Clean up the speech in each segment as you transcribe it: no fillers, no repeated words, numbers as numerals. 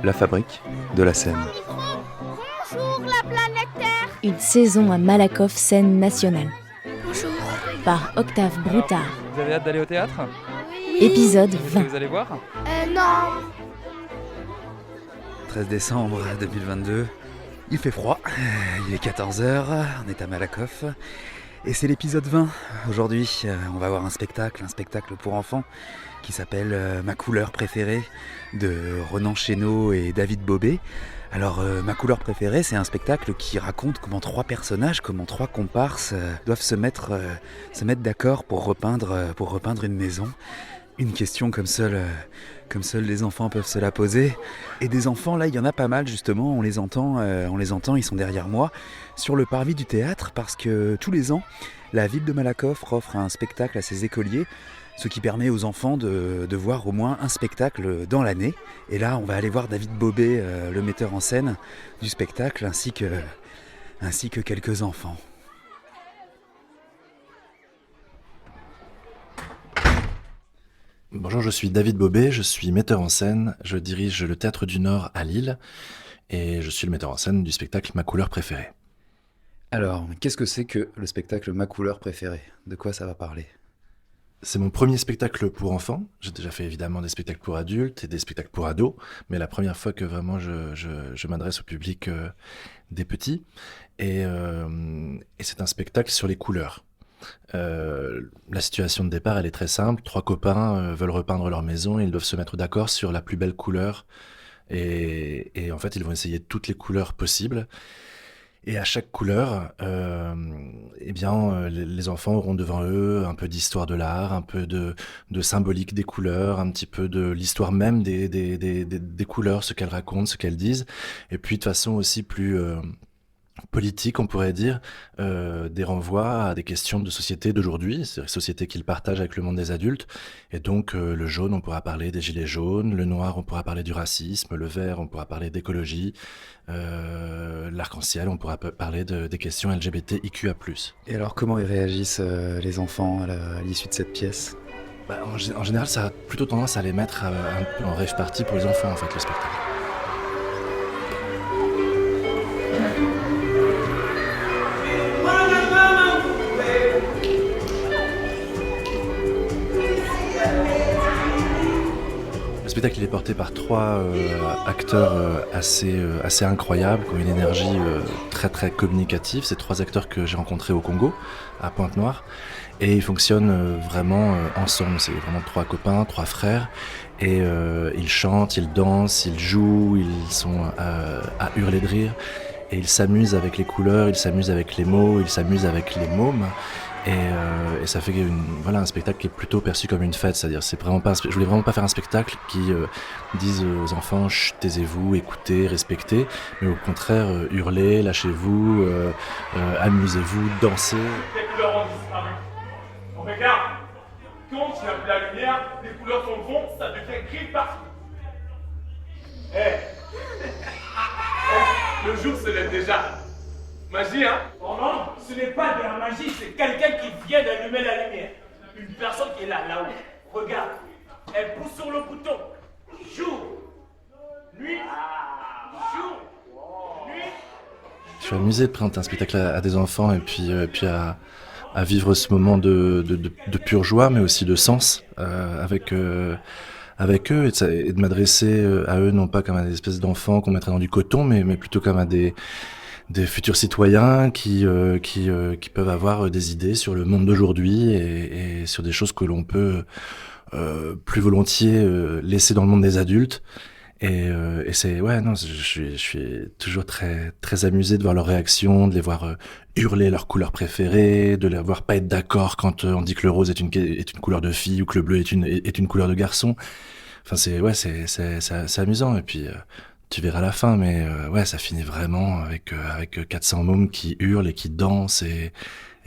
La fabrique de la Seine. Bonjour la planète Terre. Une saison à Malakoff, scène nationale. Bonjour. Par Octave Broutard. Vous avez hâte d'aller au théâtre ? Oui. Épisode Que 20. vous allez voir ? Non. 13 décembre 2022. Il fait froid. Il est 14h. On est à Malakoff. Et c'est l'épisode 20. Aujourd'hui, on va voir un spectacle pour enfants qui s'appelle Ma couleur préférée de Ronan Chénaud et David Bobet. Alors, Ma couleur préférée, c'est un spectacle qui raconte comment trois personnages, comment trois comparses doivent se mettre d'accord pour repeindre une maison. Une question comme seuls les enfants peuvent se la poser. Et des enfants, là, il y en a pas mal justement, on les entend, ils sont derrière moi, sur le parvis du théâtre, parce que tous les ans, la ville de Malakoff offre un spectacle à ses écoliers, ce qui permet aux enfants de voir au moins un spectacle dans l'année. Et là, on va aller voir David Bobet, le metteur en scène du spectacle, ainsi que quelques enfants. Bonjour, je suis David Bobet, je suis metteur en scène, je dirige le Théâtre du Nord à Lille et je suis le metteur en scène du spectacle Ma couleur préférée. Alors, qu'est-ce que c'est que le spectacle Ma couleur préférée ? De quoi ça va parler ? C'est mon premier spectacle pour enfants, j'ai déjà fait évidemment des spectacles pour adultes et des spectacles pour ados, mais la première fois que vraiment je m'adresse au public des petits et c'est un spectacle sur les couleurs. La situation de départ, elle est très simple. Trois copains veulent repeindre leur maison et ils doivent se mettre d'accord sur la plus belle couleur. Et en fait, ils vont essayer toutes les couleurs possibles. Et à chaque couleur, les enfants auront devant eux un peu d'histoire de l'art, un peu de symbolique des couleurs, un petit peu de l'histoire même des couleurs, ce qu'elles racontent, ce qu'elles disent. Et puis de façon aussi plus politique, on pourrait dire, des renvois à des questions de société d'aujourd'hui, c'est la société qu'ils partagent avec le monde des adultes. Et donc le jaune, on pourra parler des gilets jaunes, le noir, on pourra parler du racisme, le vert, on pourra parler d'écologie, l'arc-en-ciel, on pourra parler des questions LGBTIQA+. Et alors, comment ils réagissent les enfants à l'issue de cette pièce ? En général, ça a plutôt tendance à les mettre un peu en rave party pour les enfants, en fait, le spectacle. Le spectacle il est porté par trois acteurs assez incroyables, qui ont une énergie très très communicative. C'est trois acteurs que j'ai rencontrés au Congo, à Pointe-Noire, et ils fonctionnent vraiment ensemble. C'est vraiment trois copains, trois frères, et ils chantent, ils dansent, ils jouent, ils sont à hurler de rire, et ils s'amusent avec les couleurs, ils s'amusent avec les mots, ils s'amusent avec les mômes. Et ça fait un spectacle qui est plutôt perçu comme une fête, c'est-à-dire je voulais vraiment pas faire un spectacle qui dise aux enfants chut, taisez-vous, écoutez, respectez, mais au contraire hurlez, lâchez-vous, amusez-vous, dansez. Les couleurs ont disparu. On regarde, quand il n'y a plus la lumière, les couleurs sont rondes, ça devient gris partout. Le jour se lève déjà. Magie, hein? Oh non, ce n'est pas de la magie, c'est quelqu'un qui vient d'allumer la lumière. Une personne qui est là-haut. Regarde, elle pousse sur le bouton. Jour, nuit, jour, nuit. Je suis amusé de présenter un spectacle à des enfants et puis à vivre ce moment de pure joie, mais aussi de sens avec eux et de m'adresser à eux non pas comme à des espèces d'enfants qu'on mettrait dans du coton, mais plutôt comme à des futurs citoyens qui peuvent avoir des idées sur le monde d'aujourd'hui et sur des choses que l'on peut plus volontiers laisser dans le monde des adultes. Et je suis toujours très très amusé de voir leurs réactions, de les voir hurler leur couleur préférée, de les voir pas être d'accord quand on dit que le rose est une couleur de fille ou que le bleu est une couleur de garçon. Enfin c'est amusant et puis tu verras la fin, mais ça finit vraiment avec 400 mômes qui hurlent et qui dansent et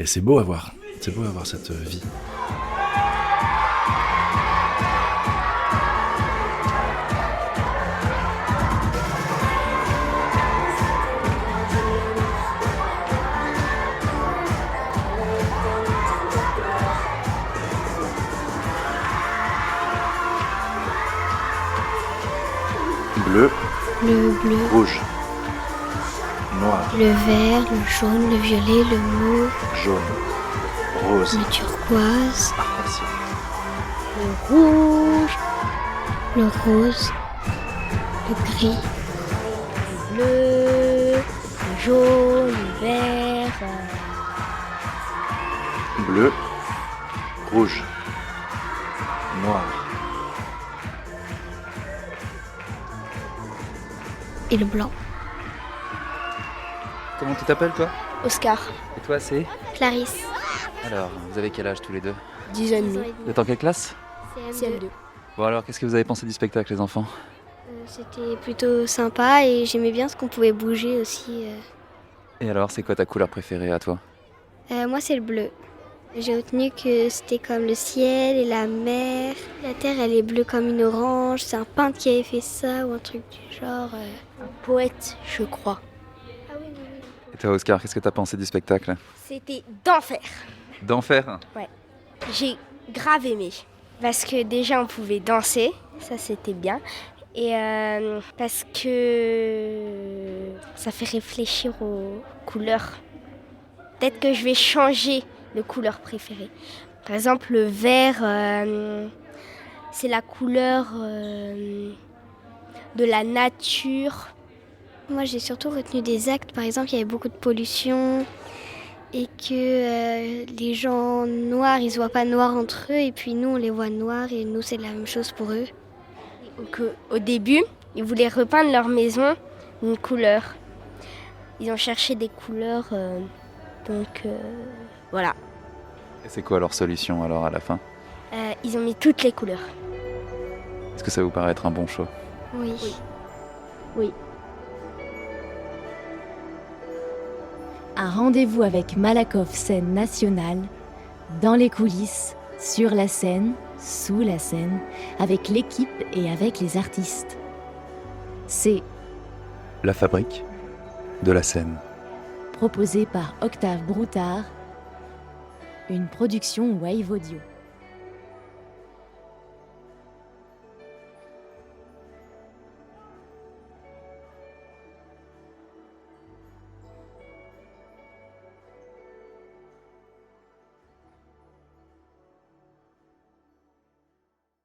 c'est beau à voir. C'est beau à voir cette vie. Bleu, Le bleu, rouge, noir, le vert, le jaune, le violet, le mauve, jaune, rose, le turquoise, arc-en-ciel. le rouge, le rose, le gris, le bleu, le jaune, le vert, Bleu, rouge, noir, et le blanc. Comment tu t'appelles toi? Oscar, Et toi c'est? Clarisse, Alors, vous avez quel âge tous les deux? 10 ans et demi. Vous êtes en quelle classe? CM2. Bon alors, qu'est-ce que vous avez pensé du spectacle les enfants? C'était plutôt sympa et j'aimais bien ce qu'on pouvait bouger aussi. Et alors, c'est quoi ta couleur préférée à toi? Moi, c'est le bleu. J'ai retenu que c'était comme le ciel et la mer. La terre, elle est bleue comme une orange. C'est un peintre qui avait fait ça ou un truc du genre. Un poète, je crois. Ah oui, oui. Et toi Oscar, qu'est-ce que t'as pensé du spectacle? C'était d'enfer. D'enfer? J'ai grave aimé. Parce que déjà on pouvait danser, ça c'était bien. Et parce que ça fait réfléchir aux couleurs. Peut-être que je vais changer de couleur préférée. Par exemple le vert, c'est la couleur de la nature. Moi, j'ai surtout retenu des actes. Par exemple, il y avait beaucoup de pollution et que les gens noirs, ils se voient pas noirs entre eux. Et puis nous, on les voit noirs et nous, c'est la même chose pour eux. Au début, ils voulaient repeindre leur maison d'une couleur. Ils ont cherché des couleurs, donc voilà. Et c'est quoi leur solution alors à la fin? Ils ont mis toutes les couleurs. Est-ce que ça vous paraît être un bon show? Oui. Oui. Un rendez-vous avec Malakoff Scène Nationale, dans les coulisses, sur la scène, sous la scène, avec l'équipe et avec les artistes. C'est La fabrique de la scène. proposé par Octave Broutard, une production Wave Audio.